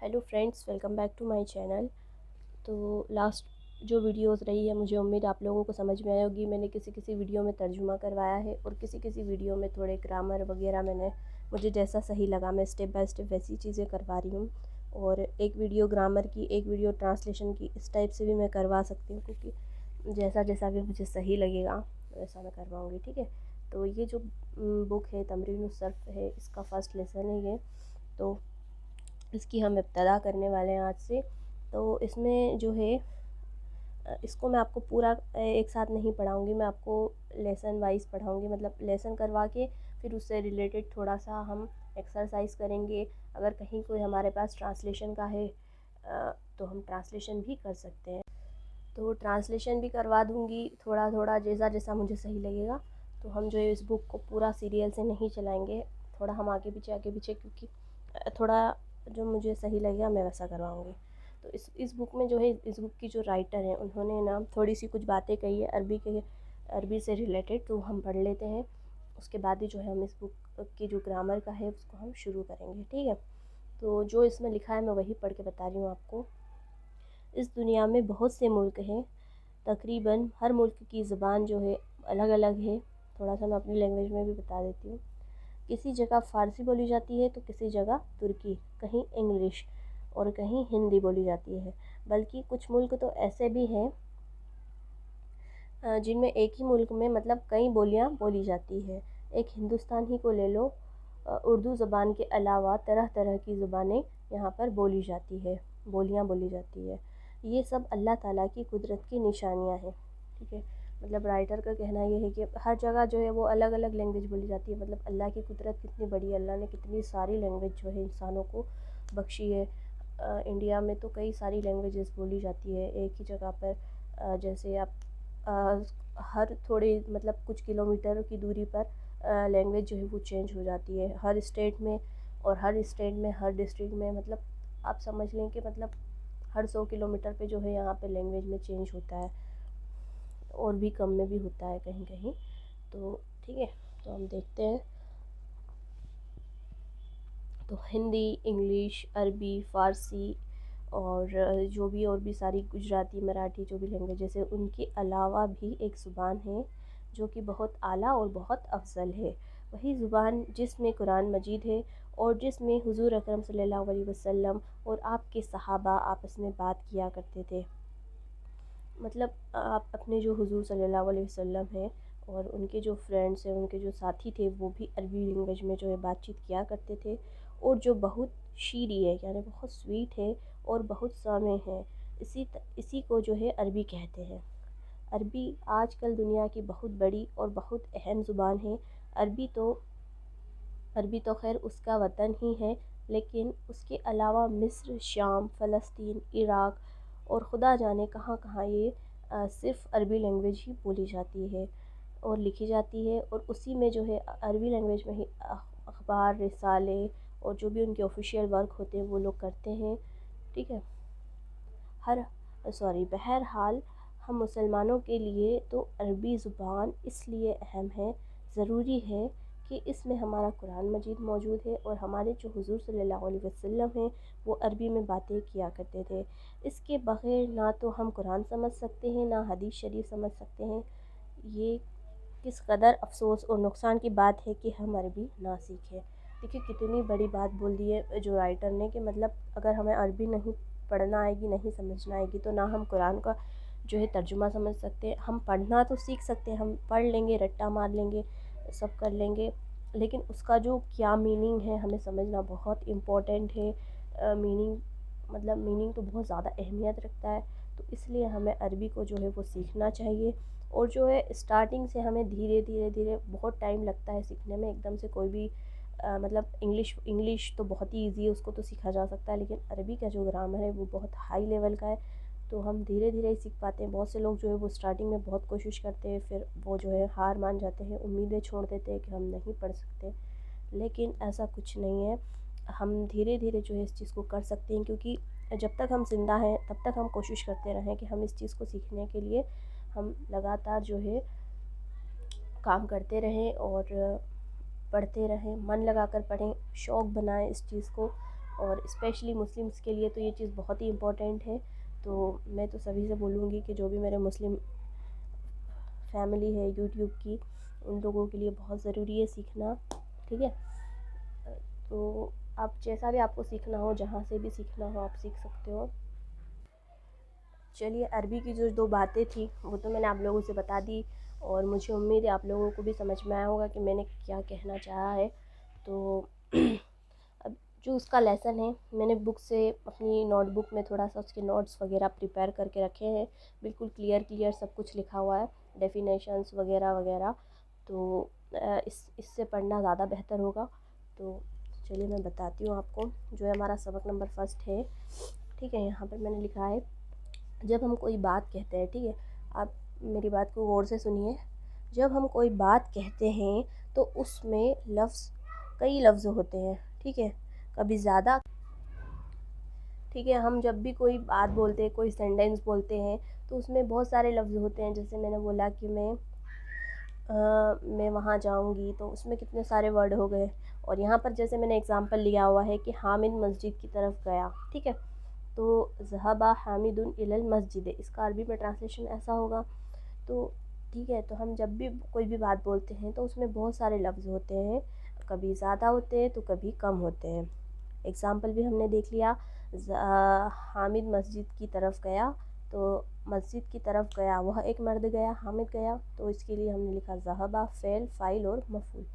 Hello friends, welcome back to my channel. तो last जो videos रही है, मुझे उम्मीद आप लोगों को समझ में आई होगी। मैंने किसी किसी वीडियो में तर्जुमा करवाया है और किसी किसी वीडियो में थोड़े ग्रामर वगैरह मुझे जैसा सही लगा मैं स्टेप बाय स्टेप वैसी चीज़ें करवा रही हूँ। और एक वीडियो ग्रामर की, एक वीडियो ट्रांसलेशन की, इस टाइप से भी मैं करवा सकती हूँ, क्योंकि जैसा जैसा भी मुझे सही लगेगा वैसा मैं करवाऊँगी। ठीक है। तो ये जो बुक है तमरीन सर्फ है, इसका फ़र्स्ट लेसन है ये। तो इसकी हम इब्तदा करने वाले हैं आज से। तो इसमें जो है इसको मैं आपको पूरा एक साथ नहीं पढ़ाऊँगी, मैं आपको लेसन वाइज पढ़ाऊँगी, मतलब लेसन करवा के फिर उससे रिलेटेड थोड़ा सा हम एक्सरसाइज करेंगे। अगर कहीं कोई हमारे पास ट्रांसलेशन का है तो हम ट्रांसलेशन भी कर सकते हैं। तो ट्रांसलेशन भी करवा दूँगी थोड़ा थोड़ा, जैसा जैसा मुझे सही लगेगा। तो हम जो है इस बुक को पूरा सीरियल से नहीं चलाएँगे, थोड़ा हम आगे पीछे, क्योंकि थोड़ा जो मुझे सही लगेगा मैं वैसा करवाऊँगी। तो इस बुक में जो है, इस बुक की जो राइटर हैं उन्होंने ना थोड़ी सी कुछ बातें कही है अरबी से रिलेटेड, तो हम पढ़ लेते हैं। उसके बाद ही जो है हम इस बुक की जो ग्रामर का है उसको हम शुरू करेंगे। ठीक है। तो जो इसमें लिखा है मैं वही पढ़ के बता रही हूँ आपको। इस दुनिया में बहुत से मुल्क हैं, तकरीबन हर मुल्क की ज़बान जो है अलग अलग है। थोड़ा सा मैं अपनी लैंग्वेज में भी बता देती हूँ। किसी जगह फ़ारसी बोली जाती है तो किसी जगह तुर्की, कहीं इंग्लिश और कहीं हिंदी बोली जाती है। बल्कि कुछ मुल्क तो ऐसे भी हैं जिनमें एक ही मुल्क में मतलब कई बोलियां बोली जाती है। एक हिंदुस्तान ही को ले लो, उर्दू ज़बान के अलावा तरह तरह की ज़बानें यहाँ पर बोली जाती है, बोलियाँ बोली जाती है। ये सब अल्लाह ताला की कुदरत की निशानियाँ हैं। ठीक है। मतलब राइटर का कहना ये है कि हर जगह जो है वो अलग अलग लैंग्वेज बोली जाती है। मतलब अल्लाह की कुदरत कितनी बड़ी है, अल्लाह ने कितनी सारी लैंग्वेज जो है इंसानों को बख्शी है। इंडिया में तो कई सारी लैंग्वेजेस बोली जाती है एक ही जगह पर। जैसे आप हर थोड़े मतलब कुछ किलोमीटर की दूरी पर लैंग्वेज जो है वो चेंज हो जाती है हर स्टेट में। और हर स्टेट में, हर डिस्ट्रिक्ट में, मतलब आप समझ लें कि मतलब हर 100 किलोमीटर पे जो है यहाँ पे लैंग्वेज में चेंज होता है, और भी कम में भी होता है कहीं कहीं। तो ठीक है, तो हम देखते हैं। तो हिंदी, इंग्लिश, अरबी, फ़ारसी और और भी सारी गुजराती, मराठी, जो भी लैंग्वेजेस है उनके अलावा भी एक ज़ुबान है जो कि बहुत आला और बहुत अफजल है। वही ज़ुबान जिसमें कुरान मजीद है और जिसमें हुज़ूर अकरम सल्लल्लाहु अलैहि वसल्लम और आपके सहाबा आपस में बात किया करते थे। मतलब आप अपने जो हुज़ूर सल्लल्लाहु अलैहि वसल्लम हैं और उनके जो फ्रेंड्स हैं, उनके जो साथी थे, वो भी अरबी लैंग्वेज में जो है बातचीत किया करते थे। और जो बहुत शीरी है, यानी बहुत स्वीट है और बहुत सामे है, इसी को जो है अरबी कहते हैं। अरबी आजकल दुनिया की बहुत बड़ी और बहुत अहम ज़ुबान है। अरबी तो अरबी तो खैर उसका वतन ही है, लेकिन उसके अलावा मिस्र, शाम, फ़लस्तीन, इराक़ और ख़ुदा जाने कहाँ कहाँ ये सिर्फ़ अरबी लैंग्वेज ही बोली जाती है और लिखी जाती है। और उसी में जो है अरबी लैंग्वेज में ही अखबार, रिसाले और जो भी उनके ऑफिशियल वर्क होते हैं वो लोग करते हैं। ठीक है। हर बहरहाल हम मुसलमानों के लिए तो अरबी ज़ुबान इसलिए अहम है, ज़रूरी है कि इसमें हमारा कुरान मजीद मौजूद है और हमारे जो हुज़ूर सल्लल्लाहु अलैहि वसल्लम हैं वो अरबी में बातें किया करते थे। इसके बग़ैर ना तो हम कुरान समझ सकते हैं, ना हदीस शरीफ समझ सकते हैं। ये किस कदर अफ़सोस और नुकसान की बात है कि हम अरबी ना सीखें। देखिए कितनी बड़ी बात बोल दी है जो राइटर ने, कि मतलब अगर हमें अरबी नहीं पढ़ना आएगी, नहीं समझना आएगी, तो ना हम कुरान का जो है तर्जुमा समझ सकते हैं। हम पढ़ना तो सीख सकते हैं, हम पढ़ लेंगे, रट्टा मार लेंगे, सब कर लेंगे, लेकिन उसका जो क्या मीनिंग है हमें समझना बहुत इम्पोर्टेंट है। मीनिंग मतलब मीनिंग तो बहुत ज़्यादा अहमियत रखता है। तो इसलिए हमें अरबी को जो है वो सीखना चाहिए। और जो है स्टार्टिंग से हमें धीरे धीरे धीरे, बहुत टाइम लगता है सीखने में, एकदम से कोई भी मतलब इंग्लिश तो बहुत ही ईजी है, उसको तो सीखा जा सकता है, लेकिन अरबी का जो ग्रामर है वो बहुत हाई लेवल का है। तो हम धीरे धीरे ही सीख पाते हैं। बहुत से लोग जो है वो स्टार्टिंग में बहुत कोशिश करते हैं, फिर वो जो है हार मान जाते हैं, उम्मीदें छोड़ देते हैं कि हम नहीं पढ़ सकते, लेकिन ऐसा कुछ नहीं है। हम धीरे धीरे जो है इस चीज़ को कर सकते हैं, क्योंकि जब तक हम ज़िंदा हैं तब तक हम कोशिश करते रहें कि हम इस चीज़ को सीखने के लिए हम लगातार जो है काम करते रहें और पढ़ते रहें, मन लगाकर पढ़ें, शौक़ बनाएं इस चीज़ को। और स्पेशली मुस्लिम्स के लिए तो ये चीज़ बहुत ही इम्पोर्टेंट है। तो मैं तो सभी से बोलूँगी कि जो भी मेरे मुस्लिम फैमिली है यूट्यूब की, उन लोगों के लिए बहुत ज़रूरी है सीखना, ठीक है। तो आप जैसा भी आपको सीखना हो, जहाँ से भी सीखना हो आप सीख सकते हो। चलिए, अरबी की जो 2 बातें थी वो तो मैंने आप लोगों से बता दी, और मुझे उम्मीद है आप लोगों को भी समझ में आया होगा कि मैंने क्या कहना चाहा है। तो अब जो उसका लेसन है, मैंने बुक से अपनी नोटबुक में थोड़ा सा उसके नोट्स वगैरह प्रिपेयर करके रखे हैं। बिल्कुल क्लियर सब कुछ लिखा हुआ है, डेफिनेशंस वगैरह वगैरह। तो इससे पढ़ना ज़्यादा बेहतर होगा। तो चलिए मैं बताती हूँ आपको, जो है हमारा सबक नंबर फर्स्ट है, ठीक है। यहाँ पर मैंने लिखा है, जब हम कोई बात कहते हैं, ठीक है, आप मेरी बात को गौर से सुनिए। जब हम कोई बात कहते हैं तो उसमें कई लफ्ज़ होते हैं, ठीक है, कभी ज़्यादा, ठीक है। हम जब भी कोई बात बोलते हैं, कोई सेंटेंस बोलते हैं, तो उसमें बहुत सारे लफ्ज़ होते हैं। जैसे मैंने बोला कि मैं वहाँ जाऊँगी, तो उसमें कितने सारे वर्ड हो गए। और यहाँ पर जैसे मैंने एग्ज़ाम्पल लिया हुआ है कि हामिद मस्जिद की तरफ गया, ठीक है। तो ज़हबा हामिदुन इलल मस्जिद, इसका अरबी में ट्रांसलेशन ऐसा होगा। तो ठीक है, तो हम जब भी कोई भी बात बोलते हैं तो उसमें बहुत सारे लफ्ज़ होते हैं, कभी ज़्यादा होते हैं तो कभी कम होते हैं। एग्ज़ाम्पल भी हमने देख लिया, हामिद मस्जिद की तरफ गया, तो मस्जिद की तरफ गया, वह एक मर्द गया, हामिद गया, तो इसके लिए हमने लिखा ज़हबा फ़ेल, फ़ाइल और मफ़ूल।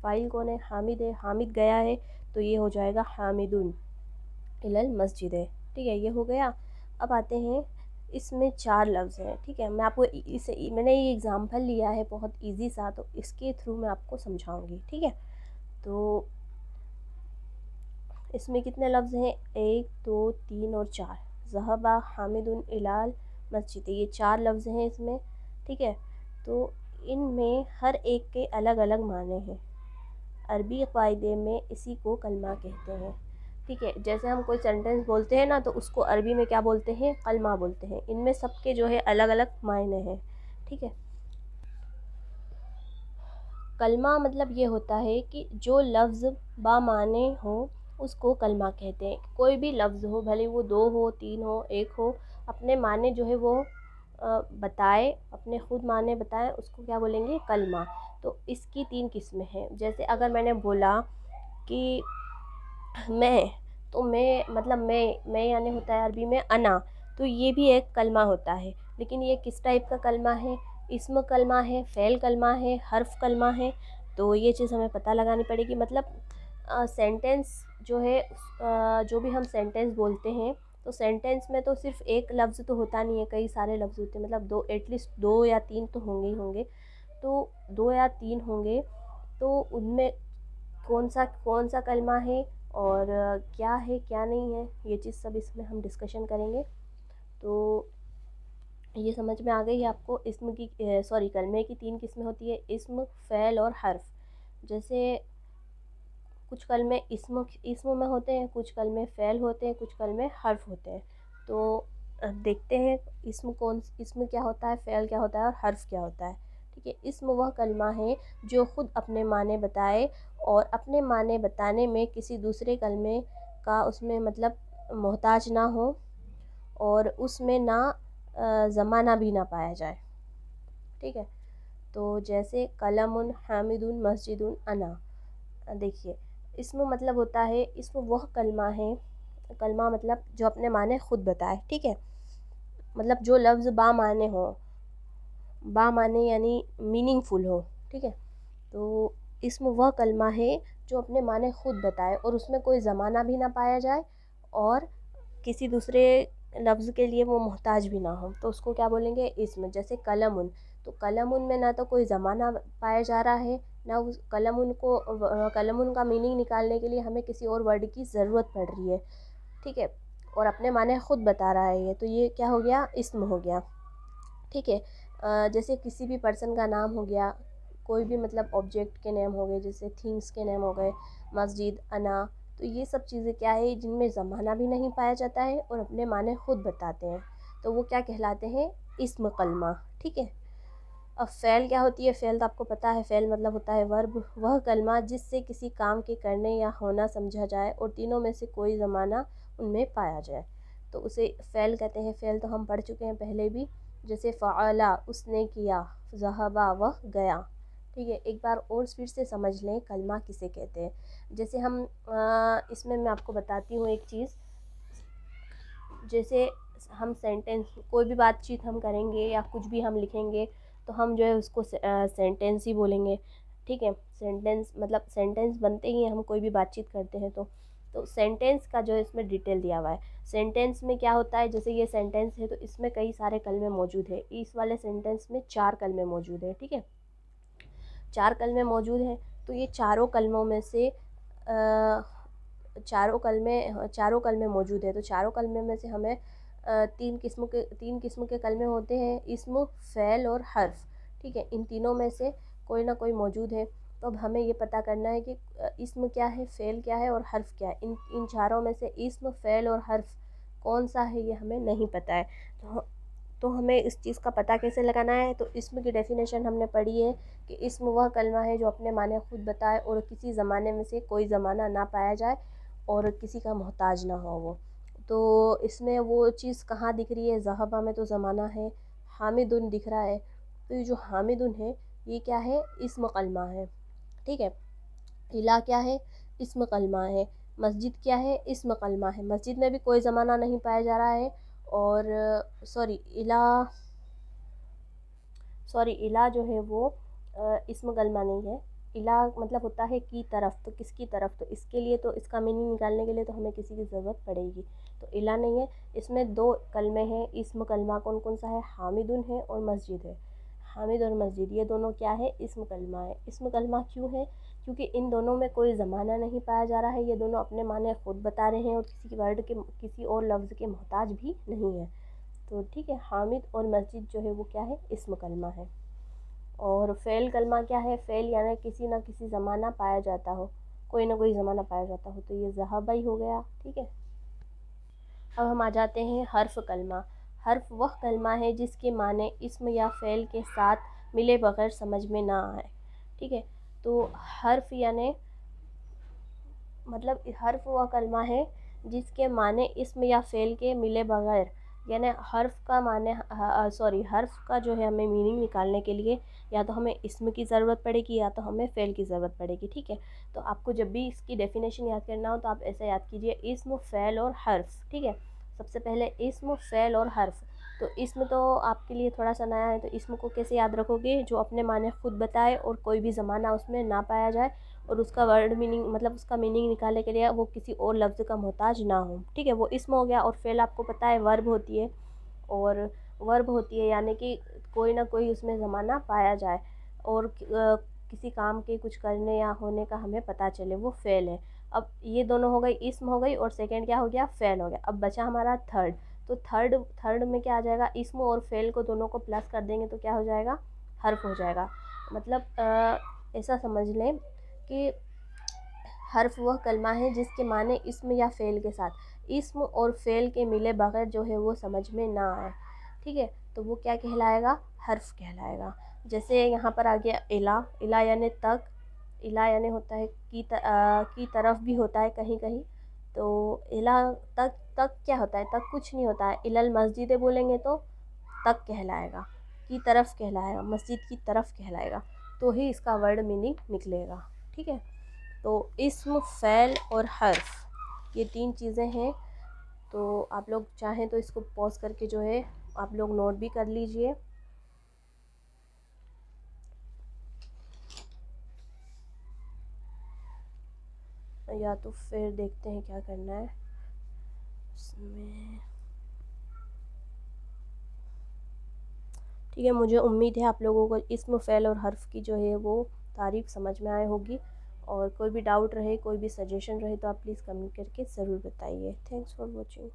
फ़ाइल कौन है? हामिद है, हामिद गया है, तो ये हो जाएगा हामिदुन इलल मस्जिद है, ठीक है, ये हो गया। अब आते हैं, इसमें 4 लफ्ज़ हैं, ठीक है। मैं आपको इसे मैंने ये एग्ज़ाम्पल लिया है बहुत ईज़ी सा, तो इसके थ्रू मैं आपको समझाऊँगी, ठीक है। तो इसमें कितने लफ्ज़ हैं? 1, 2, 3 और 4। ज़हबा हामिदुन इलाल मस्जिद, ये 4 लफ्ज़ हैं इसमें, ठीक है। तो इनमें हर एक के अलग अलग माने हैं। अरबी क़ायदे में इसी को कलमा कहते हैं, ठीक है। जैसे हम कोई सेंटेंस बोलते हैं ना, तो उसको अरबी में क्या बोलते हैं? कलमा बोलते हैं। इनमें सबके जो है अलग अलग मायने हैं, ठीक है। कलमा मतलब ये होता है कि जो लफ्ज़ बामाने हो उसको कलमा कहते हैं। कोई भी लफ्ज़ हो, भले वो 2 हो, 3 हो, 1 हो, अपने माने जो है वो बताए, अपने ख़ुद माने बताएं, उसको क्या बोलेंगे? कलमा। तो इसकी 3 किस्में हैं। जैसे अगर मैंने बोला कि मैं, तो मैं मतलब मैं यानी होता है अरबी में अना, तो ये भी एक कलमा होता है। लेकिन ये किस टाइप का कलमा है? इस्म कलमा है, फ़ेल कलमा है, हर्फ कलमा है। तो ये चीज़ हमें पता लगानी पड़ेगी। मतलब सेंटेंस जो है, जो भी हम सेंटेंस बोलते हैं, तो सेंटेंस में तो सिर्फ एक लफ्ज़ तो होता नहीं है, कई सारे लफ्ज़ होते हैं। मतलब दो, एटलीस्ट 2 या 3 तो होंगे ही होंगे। तो 2 या 3 होंगे, तो उनमें कौन सा कलमा है और क्या है क्या नहीं है, ये चीज़ सब इसमें हम डिस्कशन करेंगे। तो ये समझ में आ गई आपको। इस्म की सॉरी कलमे की 3 किस्में होती है, इस्म, फ़ेल और हर्फ। जैसे कुछ कलमे इस्म में होते हैं, कुछ कलमे फ़ेल होते हैं, कुछ कलमे हर्फ होते हैं। तो देखते हैं इस्म क्या होता है, फ़ेल क्या होता है और हर्फ क्या होता है, ठीक है। इस्म वह कलमा है जो ख़ुद अपने माने बताए और अपने माने बताने में किसी दूसरे कलमे का उसमें मतलब मोहताज ना हो, और उसमें ना ज़माना भी ना पाया जाए, ठीक है। तो जैसे कलमुन हामिदुन मस्जिदुन अना, देखिए, इसमें मतलब होता है, इसमें वह कलमा है, कलमा मतलब जो अपने माने ख़ुद बताए, ठीक है। मतलब जो लफ्ज़ बामाने हो, बामाने यानी मीनिंगफुल हो, ठीक है। तो इसमें वह कलमा है जो अपने माने ख़ुद बताए और उसमें कोई ज़माना भी ना पाया जाए और किसी दूसरे लफ्ज़ के लिए वो मोहताज भी ना हो, तो उसको क्या बोलेंगे? इस्म। जैसे कलमुन, तो कलमुन में ना तो कोई ज़माना पाया जा रहा है, ना उस कलमुन का मीनिंग निकालने के लिए हमें किसी और वर्ड की ज़रूरत पड़ रही है, ठीक है। और अपने माने ख़ुद बता रहा है ये, तो ये क्या हो गया? इस्म हो गया, ठीक है। जैसे किसी भी पर्सन का नाम हो गया, कोई भी मतलब ऑब्जेक्ट के नेम हो गए, जैसे थिंग्स के नेम हो गए, मस्जिद, अना, तो ये सब चीज़ें क्या है जिनमें ज़माना भी नहीं पाया जाता है और अपने माने ख़ुद बताते हैं, तो वो क्या कहलाते हैं? इस्म कलमा, ठीक है। अब फ़ेल क्या होती है? फ़ेल तो आपको पता है, फ़ेल मतलब होता है वर्ब, वह कलमा जिससे किसी काम के करने या होना समझा जाए और तीनों में से कोई ज़माना उनमें पाया जाए, तो उसे फ़ेल कहते हैं। फ़ेल तो हम पढ़ चुके हैं पहले भी, जैसे फ़अला उसने किया, ज़हबा वह गया। ठीक है, एक बार और फिर से समझ लें कलमा किसे कहते हैं। जैसे हम इसमें मैं आपको बताती हूँ एक चीज़। जैसे हम सेंटेंस, कोई भी बातचीत हम करेंगे या कुछ भी हम लिखेंगे, तो हम जो है उसको सेंटेंस ही बोलेंगे। ठीक है, सेंटेंस मतलब सेंटेंस बनते ही हैं, हम कोई भी बातचीत करते हैं तो सेंटेंस का जो है इसमें डिटेल दिया हुआ है। सेंटेंस में क्या होता है, जैसे ये सेंटेंस है तो इसमें कई सारे कलमे मौजूद है। इस वाले सेंटेंस में 4 कलमे मौजूद है। ठीक है, 4 कलमे मौजूद हैं, तो ये चारों कलमों में से चारों कलमे मौजूद है, तो चारों कलमे में से हमें 3 किस्म के कलमे होते हैं, इस्म, फ़ेल और हर्फ। ठीक है, इन तीनों में से कोई ना कोई मौजूद है। तो अब हमें ये पता करना है कि इस्म क्या है, फ़ेल क्या है और हर्फ क्या है। इन चारों में से इस्म, फ़ेल और हर्फ कौन सा है, ये हमें नहीं पता है। तो हमें इस चीज़ का पता कैसे लगाना है? तो इस्म की डेफिनेशन हमने पढ़ी है कि इस्म वह कलमा है जो अपने माने खुद बताए और किसी ज़माने में से कोई ज़माना ना पाया जाए और किसी का मोहताज ना हो वो। तो इसमें वो चीज़ कहाँ दिख रही है? ज़हबा में तो ज़माना है, हामिदुन दिख रहा है, तो ये जो हामिदुन है ये क्या है? इस्म कलमा है। ठीक है, इला क्या है? इस्म कलमा है। मस्जिद क्या है? इस्म कलमा है। मस्जिद में भी कोई ज़माना नहीं पाया जा रहा है। और सॉरी इला सॉरी इला जो है वो इस्म कलमा नहीं है। इला मतलब होता है की तरफ, तो किसकी तरफ, तो इसके लिए तो इसका मीनिंग निकालने के लिए तो हमें किसी की ज़रूरत पड़ेगी। तो इला नहीं है, इसमें 2 कलमे हैं इस्म कलमा। कौन कौन सा है? हामिदुन है और मस्जिद है। हामिद और मस्जिद ये दोनों क्या है? इस्म कलमा है। इस्म कलमा क्यों है? क्योंकि इन दोनों में कोई ज़माना नहीं पाया जा रहा है, ये दोनों अपने माने खुद बता रहे हैं और किसी और लफ्ज़ के मोहताज भी नहीं है। तो ठीक है, हामिद और मस्जिद जो है वो क्या है? इस्म कलमा है। और फ़ेल कलमा क्या है? फ़ेल यानी किसी ना किसी ज़माना पाया जाता हो, कोई ना कोई ज़माना पाया जाता हो, तो ये ज़हाबा ही हो गया। ठीक है, अब हम आ जाते हैं हर्फ कलमा। हर्फ वह कलमा है जिसके माने इस्म या फ़ेल के साथ मिले बगैर समझ में ना आए। ठीक है, तो हर्फ यानी मतलब हर्फ वह कलमा है जिसके माने इस्म या फ़ेल के मिले बगैर, यानी हर्फ का माने हर्फ का जो है हमें मीनिंग निकालने के लिए या तो हमें इस्म की ज़रूरत पड़ेगी या तो हमें फ़ेल की ज़रूरत पड़ेगी। ठीक है, तो आपको जब भी इसकी डेफिनेशन याद करना हो तो आप ऐसे याद कीजिए, इस्म, फ़ेल और हर्फ। ठीक है, सबसे पहले इस्म, फ़ेल और हर्फ। तो इस्म तो आपके लिए थोड़ा सा नया है, तो इस्म को कैसे याद रखोगे? जो अपने माने खुद बताए और कोई भी ज़माना उसमें ना पाया जाए और उसका वर्ड मीनिंग मतलब उसका मीनिंग निकालने के लिए वो किसी और लफ्ज़ का मोहताज ना हो। ठीक है, वो इस्म हो गया। और फ़ेल आपको पता है वर्ब होती है, और वर्ब होती है यानी कि कोई ना कोई उसमें ज़माना पाया जाए और किसी काम के कुछ करने या होने का हमें पता चले, वो फ़ेल है। अब ये दोनों हो गई, इस्म हो गई और सेकंड क्या हो गया? फ़ेल हो गया। अब बचा हमारा थर्ड। तो थर्ड में क्या आ जाएगा? इस्म और फ़ेल को दोनों को प्लस कर देंगे तो क्या हो जाएगा? हर्फ हो जाएगा। मतलब ऐसा समझ लें कि हर्फ वह कलमा है जिसके माने इस्म या फ़ेल के साथ इस्म और फ़ेल के मिले बगैर जो है वो समझ में ना आए। ठीक है, तो वो क्या कहलाएगा? हर्फ कहलाएगा। जैसे यहाँ पर आ गया इला। इला यानी तक। इला यानी होता है की तरफ भी होता है कहीं कहीं। तो इला तक, तक क्या होता है? तक कुछ नहीं होता है। इलल मस्जिद बोलेंगे तो तक कहलाएगा, की तरफ कहलाएगा, मस्जिद की तरफ कहलाएगा, तो ही इसका वर्ड मीनिंग निकलेगा। ठीक है, तो इस्म, फ़ैल और हर्फ ये 3 चीज़ें हैं। तो आप लोग चाहें तो इसको पॉज़ करके जो है आप लोग नोट भी कर लीजिए। या तो फिर देखते हैं क्या करना है इसमें। ठीक है, मुझे उम्मीद है आप लोगों को इस्म, फ़ैल और हर्फ की जो है वो तारीफ़ समझ में आए होगी। और कोई भी डाउट रहे, कोई भी सजेशन रहे तो आप प्लीज़ कमेंट करके ज़रूर बताइए। Thanks for watching.